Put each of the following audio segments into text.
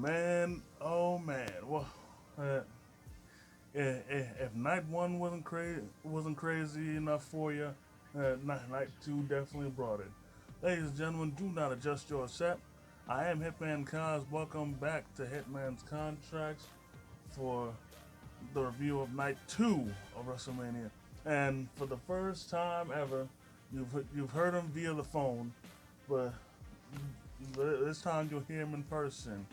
Man, oh man. Well, uh, if night one wasn't crazy enough for you, night two definitely brought it. Ladies and gentlemen, do not adjust your set. I am Hitman Kaz. Welcome back to Hitman's Contracts for the review of night two of WrestleMania. And for the first time ever, you've heard him via the phone, but this time you'll hear him in person.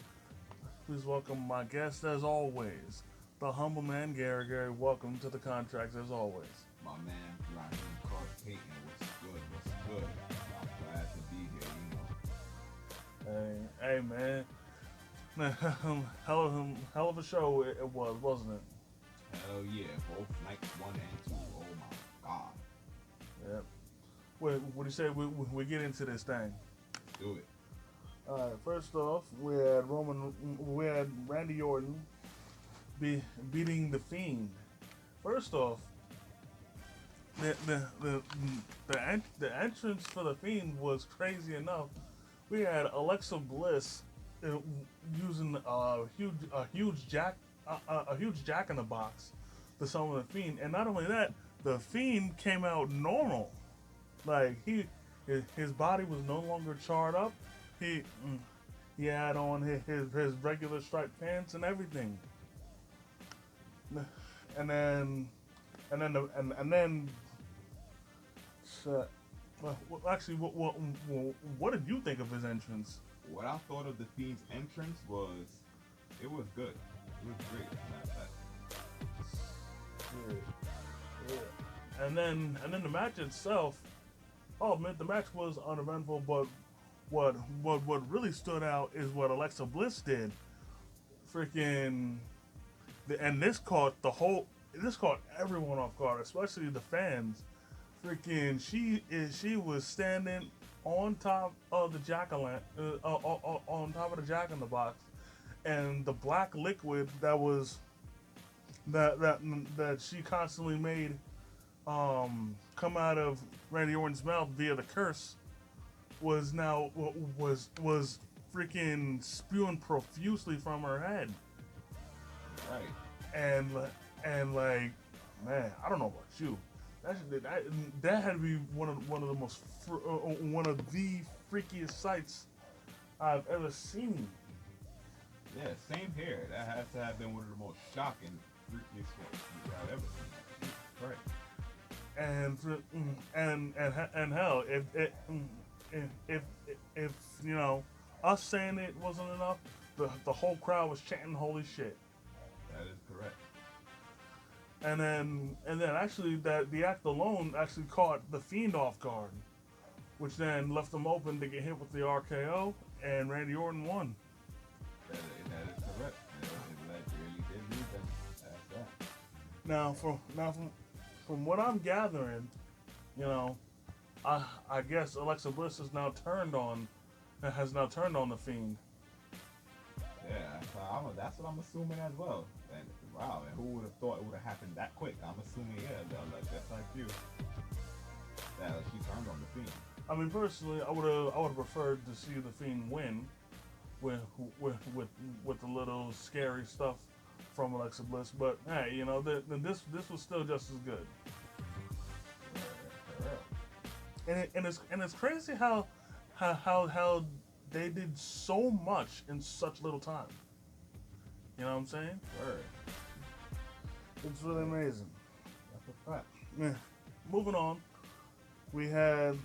Please welcome my guest as always, the humble man Gary. Gary, welcome to the contracts as always. My man, Ryan Clark Payton, what's good? What's good? I'm glad to be here, Hey man. Hell of a show it was, wasn't it? Hell yeah, both nights one and two. Oh my god. Yep. What do you say we get into this thing? Do it. All right. First off, we had Randy Orton beating the Fiend. First off, the entrance for the Fiend was crazy enough. We had Alexa Bliss using a huge jack in the box to summon the Fiend, and not only that, the Fiend came out normal. Like his body was no longer charred up. He he had on his regular striped pants and everything. And then and then actually what did you think of his entrance? What I thought of the Fiend's entrance was, it was good. It was great. Yeah. And then the match itself. Oh man, the match was uneventful, but what really stood out is what Alexa Bliss did. Freaking, and this caught everyone off guard, especially the fans. Freaking, she was standing on top of the on top of the Jack in the Box, and the black liquid that she constantly made come out of Randy Orton's mouth via the curse was freaking spewing profusely from her head. Right. And like, man, I don't know about you. That had to be one of the freakiest sights I've ever seen. Yeah, same here. That has to have been one of the most shocking, freakiest things I've ever seen. Right. And hell, if you know, us saying it wasn't enough, the whole crowd was chanting "Holy shit!" That is correct. And then actually that the act alone actually caught the Fiend off guard, which then left them open to get hit with the RKO, and Randy Orton won. That is correct. That really did leave them as that. Now from what I'm gathering, you know, I guess Alexa Bliss has now turned on the Fiend. Yeah, that's what I'm assuming as well. And wow, and who would have thought it would have happened that quick? I'm assuming, like just like you, that she turned on the Fiend. I mean, personally, I would have preferred to see the Fiend win, with the little scary stuff from Alexa Bliss. But hey, you know, this was still just as good. And it's crazy how they did so much in such little time. You know what I'm saying? Word. It's really amazing. That's a fact. Yeah. Moving on, we had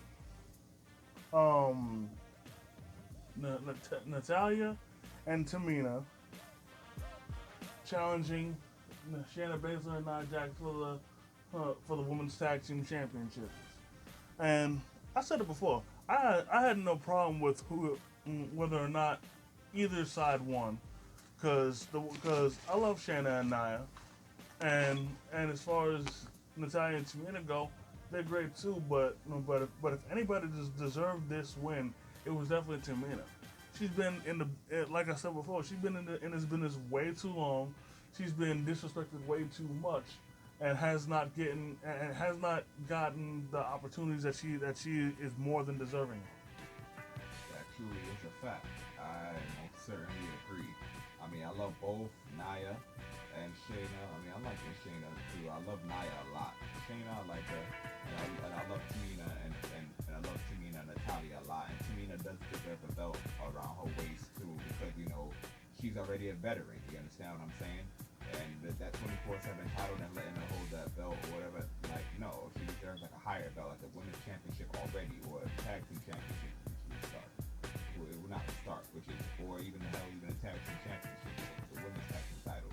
Natalya and Tamina challenging Shayna Baszler and Nia Jax for the women's tag team championships. And I said it before. I had no problem with whether or not either side won, because I love Shayna and Nia, and as far as Natalya and Tamina go, they're great too. But if anybody deserved this win, it was definitely Tamina. She's been like I said before, she's been in this business way too long. She's been disrespected way too much, and has not gotten the opportunities that she is more than deserving. That truly is a fact. I most certainly agree. love both Nia and Shayna. I mean, I like Shayna too. I love Nia a lot. Shayna, I like her, and I love Tamina and I love Tamina and Natalia a lot. And Tamina does deserve a belt around her waist too, because she's already a veteran. You understand what I'm saying? And that 24/7 title and letting her hold that belt or whatever, like, no, she deserves like a higher belt, like a women's championship already, or a tag team championship, which would start. Well, it would not start, or even a tag team championship, the women's tag team title.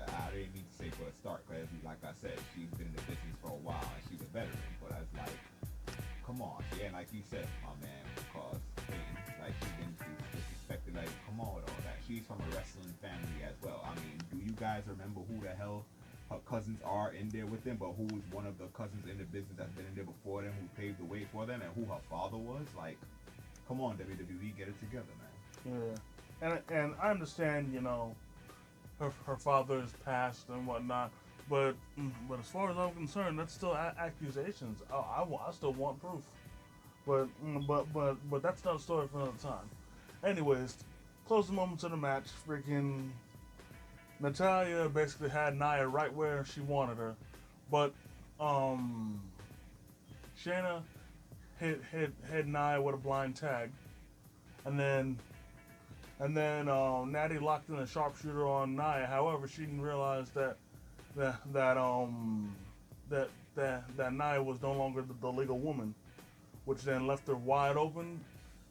I didn't mean to say for a start, because like I said, she's been in the business for a while and she's a veteran. But I was like, come on, and like you said, my man, because like she's been disrespected, like, come on with all that. She's from a wrestling family as well. I mean, do you guys remember who the hell her cousins are in there with them, but who was one of the cousins in the business that's been in there before them, who paved the way for them, and who her father was? Like, come on, WWE, get it together, man. Yeah, and I understand, her father's past and whatnot, but as far as I'm concerned, that's still accusations. I still want proof, but that's another story for another time. Anyways, closing moments of the match, freaking Natalia basically had Nia right where she wanted her, but Shayna hit Nia with a blind tag, and then Natty locked in a sharpshooter on Nia. However, she didn't realize that Nia was no longer the legal woman, which then left her wide open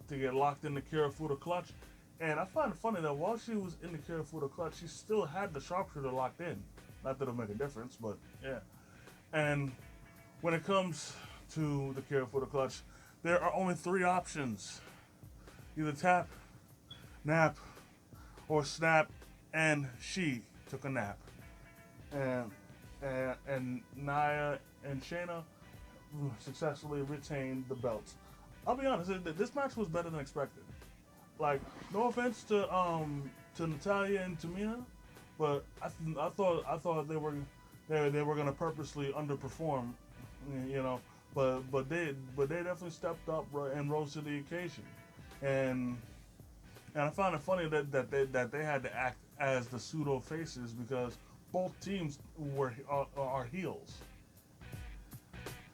to get locked in the Kirifuda clutch. And I find it funny that while she was in the Kirifuda clutch, she still had the sharpshooter locked in. Not that it'll make a difference, but yeah. And when it comes to the Kirifuda clutch, there are only 3 options: either tap, nap, or snap. And she took a nap. And Nia and Shayna successfully retained the belts. I'll be honest, this match was better than expected. Like, no offense to Natalia and Tamina, but I thought they were gonna purposely underperform, But they definitely stepped up and rose to the occasion, and I found it funny that they had to act as the pseudo faces, because both teams are heels.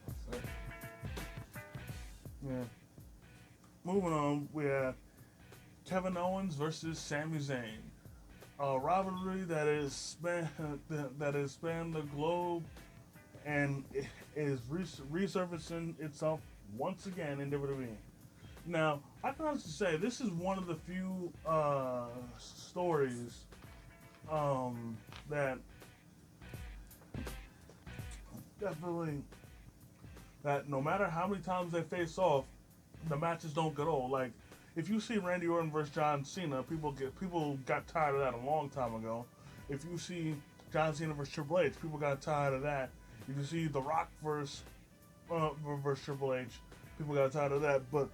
Yes, sir. Yeah. Moving on, we have Kevin Owens versus Sami Zayn, a rivalry that is spanned the globe and is resurfacing itself once again in WWE. Now, I can honestly say this is one of the few stories that definitely, that no matter how many times they face off, the matches don't get old. Like, if you see Randy Orton versus John Cena, people got tired of that a long time ago. If you see John Cena versus Triple H, people got tired of that. If you see The Rock versus Triple H, people got tired of that. But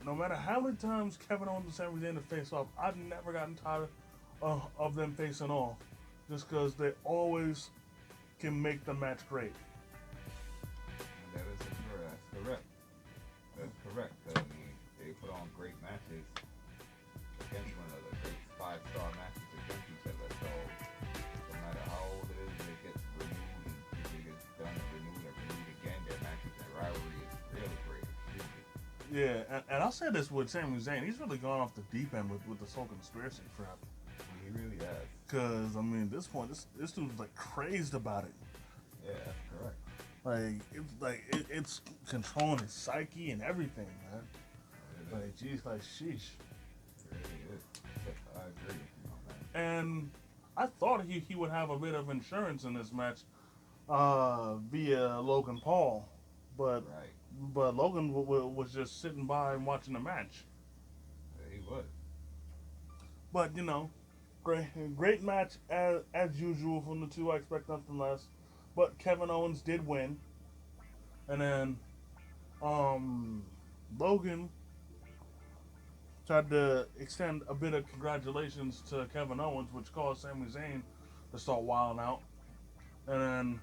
no matter how many times Kevin Owens and Sami Zayn face off, I've never gotten tired of them facing off, just because they always can make the match great. That is correct. That's correct. I mean, they put on great matches against one another, great 5-star matches against each other. So no matter how old it is, it gets renewed and it gets done and renewed again. Their matches and rivalry is really great. Yeah, and I'll say this with Sami Zayn, he's really gone off the deep end with this whole conspiracy crap. He really has. Cause I mean, at this point, this dude's like crazed about it. Yeah, that's correct. It's controlling his psyche and everything, man. Like, geez, like, sheesh. It really is. I agree with you on that. And I thought he would have a bit of insurance in this match, via Logan Paul, but Logan was just sitting by and watching the match. Yeah, he was. But great match as usual from the two. I expect nothing less. But Kevin Owens did win, and then Logan tried to extend a bit of congratulations to Kevin Owens, which caused Sami Zayn to start wilding out, and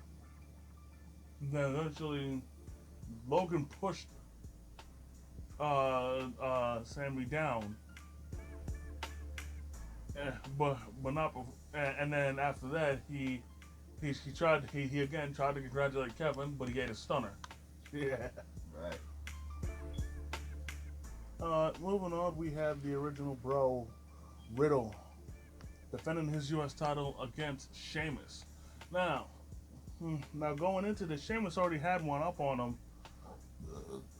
then eventually Logan pushed Sami down, but not. And then after that, he again tried to congratulate Kevin, but he ate a stunner. Yeah. Right. Moving on, we have the original bro, Riddle, defending his U.S. title against Sheamus. Now, now going into this, Sheamus already had one up on him,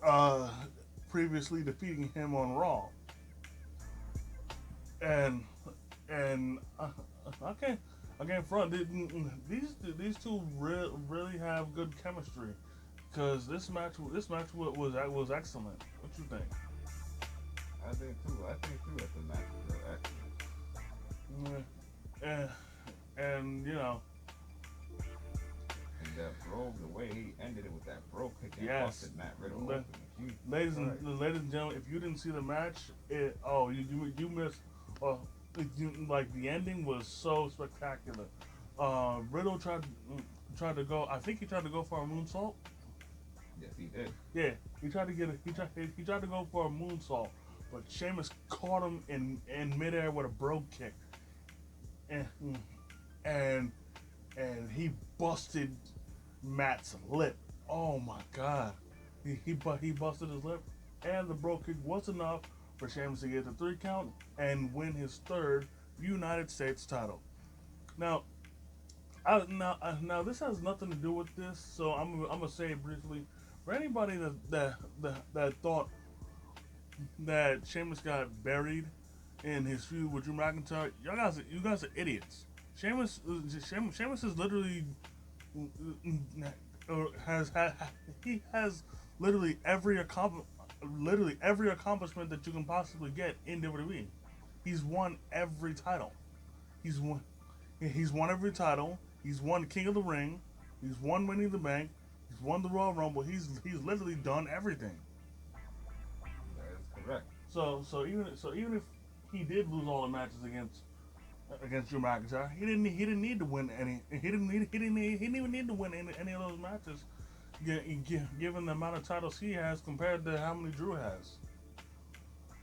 uh, previously defeating him on Raw, and okay, again, front these two really have good chemistry, because this match was excellent. What you think? I think too that the match was real excellent. And you know, And that bro, the way he ended it with that bro kick and yes, busted Matt Riddle open. ladies and gentlemen, if you didn't see the match, you missed. Like the ending was so spectacular. Riddle tried to go. I think he tried to go for a moonsault. Yes, he did. Yeah, he tried to go for a moonsault, but Sheamus caught him in midair with a bro kick, and and he busted Matt's lip. Oh my God, he busted his lip, and the bro kick was enough for Sheamus to get the 3 count and win his 3rd United States title. Now, now this has nothing to do with this, so I'm gonna say it briefly. For anybody that thought that Sheamus got buried in his feud with Drew McIntyre, you guys are idiots. Sheamus is literally he has literally every accomplishment that you can possibly get in WWE. He's won every title. He's won every title. He's won King of the Ring. He's won Money in the Bank. He's won the Royal Rumble. He's literally done everything. That is correct. So even if he did lose all the matches against Drew McIntyre, he didn't need to win any. He didn't even need to win any of those matches, given the amount of titles he has compared to how many Drew has.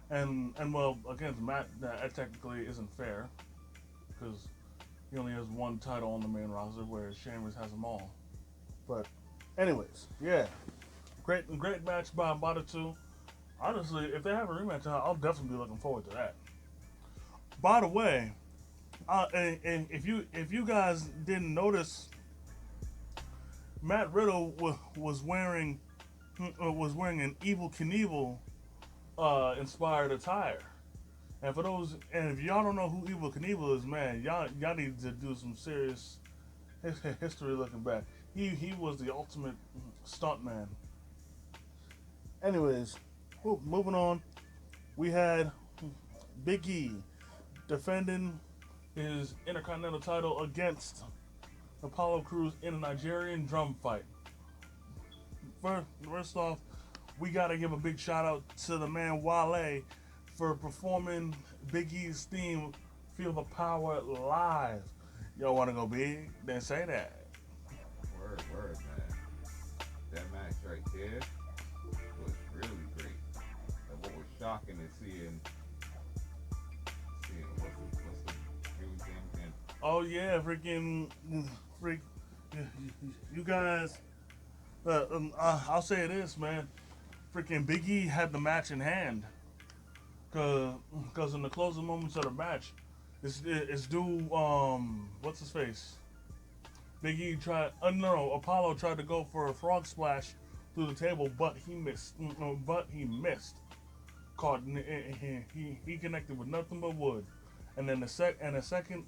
And well, against Matt, that technically isn't fair, because he only has one title on the main roster, whereas Sheamus has them all. But, anyways, yeah, great match by the two. Honestly, if they have a rematch, I'll definitely be looking forward to that. By the way, and if you guys didn't notice, Matt Riddle was wearing an Evel Knievel inspired attire. And if y'all don't know who Evel Knievel is, man, y'all need to do some serious history looking back. He was the ultimate stuntman. Anyways, moving on, we had Big E defending his Intercontinental title against Apollo Crews in a Nigerian drum fight. First off, we gotta give a big shout out to the man Wale for performing Big E's theme, Feel the Power, live. Y'all wanna go big? Then say that. Word, man. That match right there was really great. And what was shocking is seeing what's the new thing again? Oh yeah, you guys. I'll say this, man. Freaking Big E had the match in hand, cause in the closing moments of the match, it's due what's his face? Big E Apollo tried to go for a frog splash through the table, but he missed. Caught he connected with nothing but wood, and then the second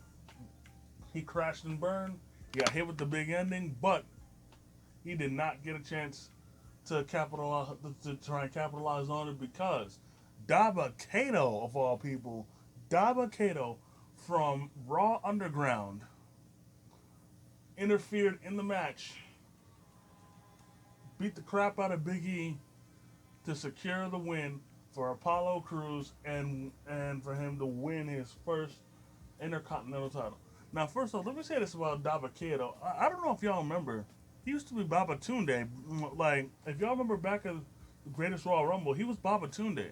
he crashed and burned. He got hit with the big ending, but he did not get a chance to try and capitalize on it, because Daba Kato, of all people, Daba Kato from Raw Underground, interfered in the match, beat the crap out of Big E to secure the win for Apollo Crews and for him to win his first Intercontinental title. Now, first off, let me say this about Daba Kato. I don't know if y'all remember. He used to be Baba Tunde. Like, if y'all remember back at the Greatest Royal Rumble, he was Baba Tunde.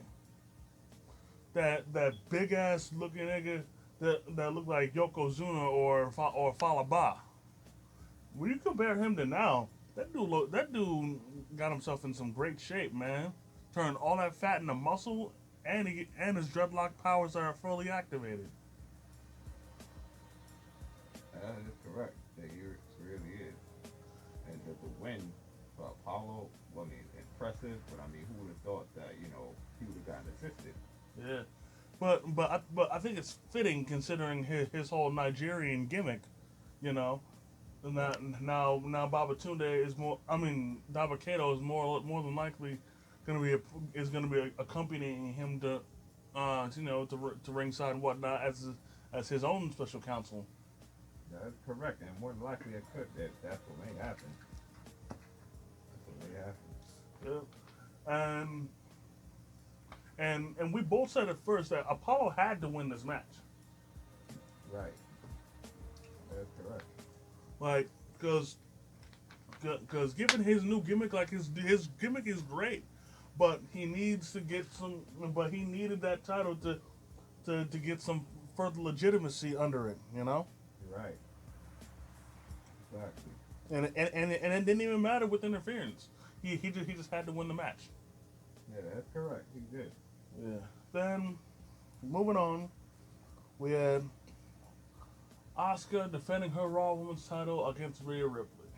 That big ass looking nigga that look like Yokozuna or Falaba. When you compare him to now, that dude got himself in some great shape, man. Turned all that fat into muscle, and his dreadlock powers are fully activated. That is correct. That you really is. And the win for Apollo, well, I mean, impressive. But I mean, who would have thought that he would have gotten assisted? Yeah, but I think it's fitting considering his whole Nigerian gimmick, you know. Now Babatunde is more. I mean, Dabakato is more than likely gonna be accompanying him to ringside and whatnot as his own special counsel. That's correct, and more than likely it could. That's what may happen. That's what may happen. Yeah. And we both said at first that Apollo had to win this match. Right. That's correct. Like, cause given his new gimmick, like his gimmick is great, but he needs to get some. But he needed that title to get some further legitimacy under it, you know. Right. Exactly. And it didn't even matter with interference. He just had to win the match. Yeah, that's correct. He did. Yeah. Then moving on, we had Asuka defending her Raw Women's title against Rhea Ripley.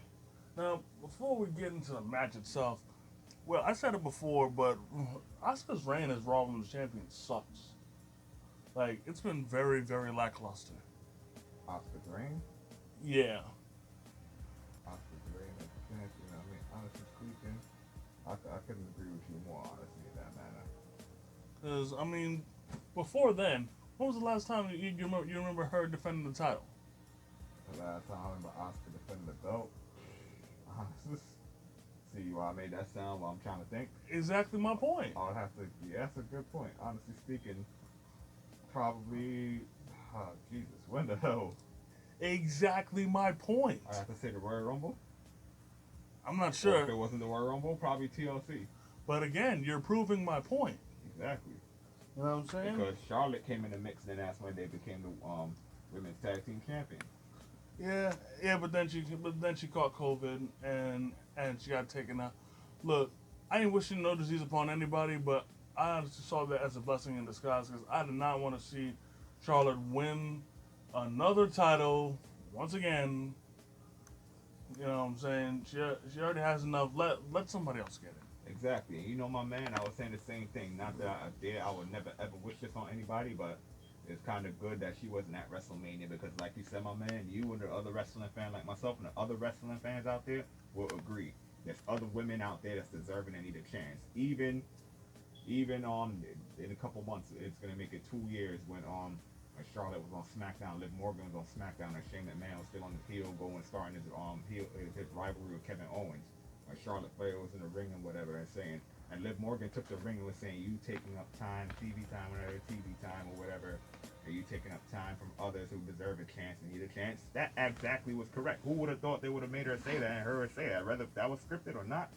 Now, before we get into the match itself, well, I said it before, but Asuka's reign as Raw Women's Champion sucks. Like, it's been very, very lackluster. Oscar Green. Yeah. Oscar Green as champion. I mean, honestly speaking, I couldn't agree with you more, honestly, in that matter. Because, I mean, before then, when was the last time you remember her defending the title? The last time I remember Oscar defending the belt, honestly, see why I made that sound while I'm trying to think. Exactly my point. I'll have to, yeah, that's a good point. Honestly speaking, probably, Jesus, when the hell? Exactly my point. I have to say the Royal Rumble? I'm not Or sure. if it wasn't the Royal Rumble, probably TLC. But again, you're proving my point. Exactly. You know what I'm saying? Because Charlotte came in the mix, and then that's when they became the women's tag team champion. Yeah, but then she caught COVID and she got taken out. Look, I ain't wishing no disease upon anybody, but I honestly saw that as a blessing in disguise because I did not want to see Charlotte win another title once again. You know what I'm saying? She already has enough. Let somebody else get it. Exactly. And you know, my man, I was saying the same thing. Not that I would never ever wish this on anybody, but it's kind of good that she wasn't at WrestleMania because, like you said, my man, you and the other wrestling fan like myself and the other wrestling fans out there will agree. There's other women out there that's deserving and need a chance. Even on in a couple months, it's gonna make it 2 years when Charlotte was on SmackDown, Liv Morgan was on SmackDown, and Shane McMahon was still on his heel, starting his rivalry with Kevin Owens. Charlotte Flair was in the ring and whatever, and saying, and Liv Morgan took the ring and was saying, you taking up time, TV time, whatever, TV time or whatever, and you taking up time from others who deserve a chance and need a chance. That exactly was correct. Who would have thought they would have made her say that and her say that? Whether that was scripted or not,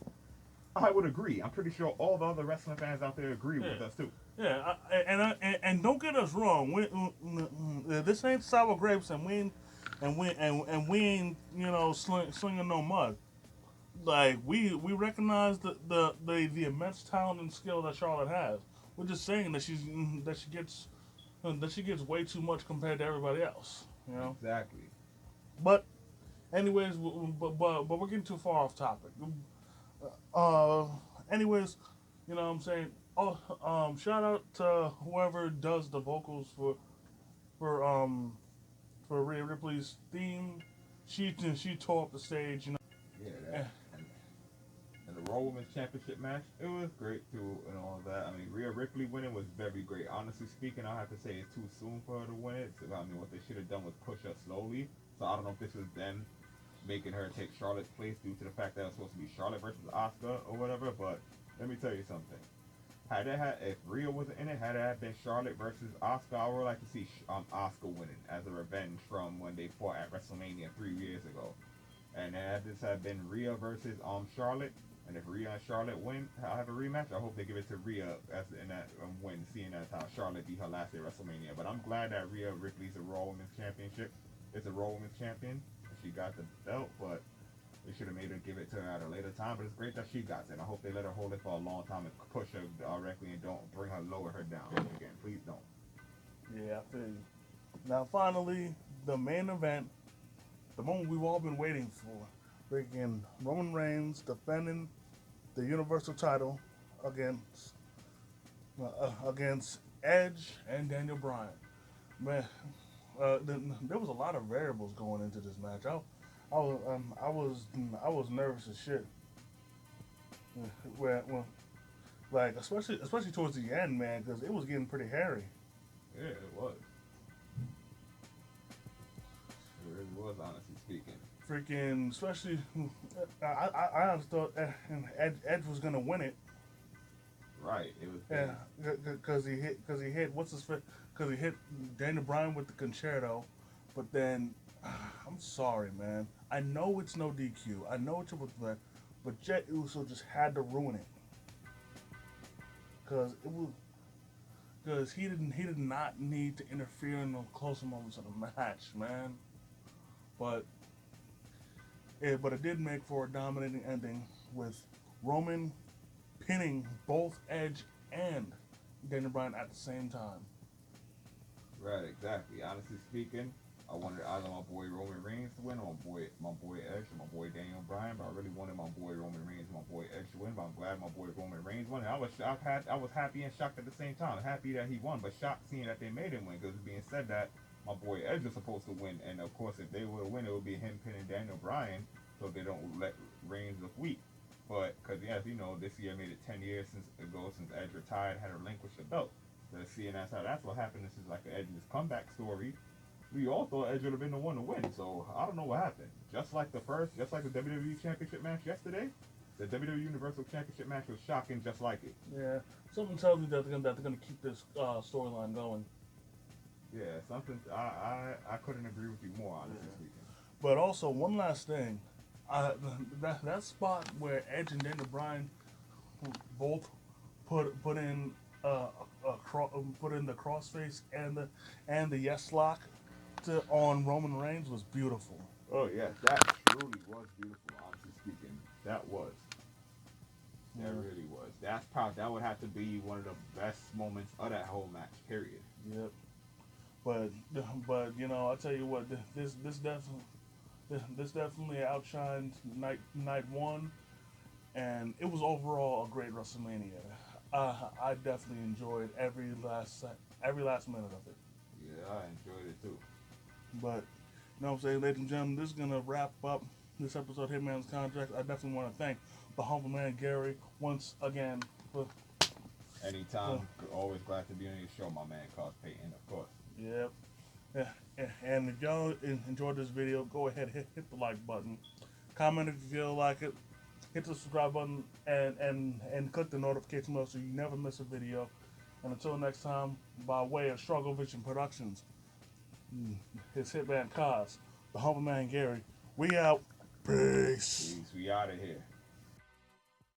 I would agree. I'm pretty sure all the other wrestling fans out there agree with us too. Yeah, and don't get us wrong. This ain't sour grapes, and we ain't slinging no mud. Like we recognize the immense talent and skill that Charlotte has. We're just saying that she gets way too much compared to everybody else. You know. Exactly. But anyways, but we're getting too far off topic. Anyways, you know what I'm saying. Oh, shout out to whoever does the vocals for Rhea Ripley's theme. She tore up the stage. You know. Yeah. And the Raw Women's Championship match, it was great too, and all of that. I mean, Rhea Ripley winning was very great. Honestly speaking, I have to say it's too soon for her to win it. So, I mean, what they should have done was push her slowly. So I don't know if this was them making her take Charlotte's place due to the fact that it was supposed to be Charlotte versus Asuka or whatever. But let me tell you something. If Rhea wasn't in it, had it been Charlotte versus Asuka, I would like to see Asuka winning as a revenge from when they fought at WrestleMania 3 years ago. And had this had been Rhea versus Charlotte, And if Rhea and Charlotte win, have a rematch, I hope they give it to Rhea as in that win, seeing as how Charlotte beat her last year at WrestleMania. But I'm glad that Rhea Ripley's a Raw Women's Championship. It's a Raw Women's Champion. She got the belt, but they should have made her give it to her at a later time. But it's great that she got it. I hope they let her hold it for a long time and push her directly and don't bring her, lower her down again. Please don't. Yeah, I feel you. Now, finally, the main event, the moment we've all been waiting for. Freaking Roman Reigns defending the Universal title against Edge and Daniel Bryan. Man, there was a lot of variables going into this match. I was nervous as shit. Well, like especially towards the end, man, because it was getting pretty hairy. Yeah, it was. It really was, honestly speaking. Freaking, especially, I honestly thought Edge was gonna win it. Right, it was. Yeah, because he hit because he hit Daniel Bryan with the concerto, but then I'm sorry, man. I know it's no DQ. I know it's a but Jet Uso just had to ruin it because he did not need to interfere in the closer moments of the match, man. But it did make for a dominating ending with Roman pinning both Edge and Daniel Bryan at the same time. Right, exactly. Honestly speaking, I wanted either my boy Roman Reigns to win or my boy Edge or my boy Daniel Bryan, but I really wanted my boy Roman Reigns and my boy Edge to win. But I'm glad my boy Roman Reigns won. And I was happy and shocked at the same time. Happy that he won, but shocked seeing that they made him win. Because it's being said that my boy Edge was supposed to win, and of course, if they were to win, it would be him pinning Daniel Bryan, so they don't let Reigns look weak. But because as you know, this year made it 10 years since Edge retired, had relinquished the belt. So seeing that's what happened. This is like Edge's comeback story. We all thought Edge would have been the one to win. So I don't know what happened. Just like the WWE Championship match yesterday, the WWE Universal Championship match was shocking, just like it. Yeah, something tells me that they're gonna keep this storyline going. Yeah, something I couldn't agree with you more, honestly speaking. But also one last thing, that spot where Edge and Daniel Bryan both put in put in the crossface and the yes lock on Roman Reigns was beautiful. Oh yeah, that truly was beautiful. Honestly speaking, that was. That really was. That would have to be one of the best moments of that whole match. Period. Yep. But you know, I'll tell you what, this definitely outshined night one, and it was overall a great WrestleMania. I definitely enjoyed every last minute of it. Yeah, I enjoyed it too. But you know what I'm saying, ladies and gentlemen, this is gonna wrap up this episode of Hitman's Contract. I definitely want to thank the humble man Gary once again for. Anytime, always glad to be on your show, my man, Cos Payton, of course. Yep. Yeah. And if y'all enjoyed this video, go ahead, hit the like button. Comment if you feel like it. Hit the subscribe button and click the notification bell so you never miss a video. And until next time, by way of Struggle Vision Productions, his Hitman Cos, the humble man Gary, we out. Peace. We out of here.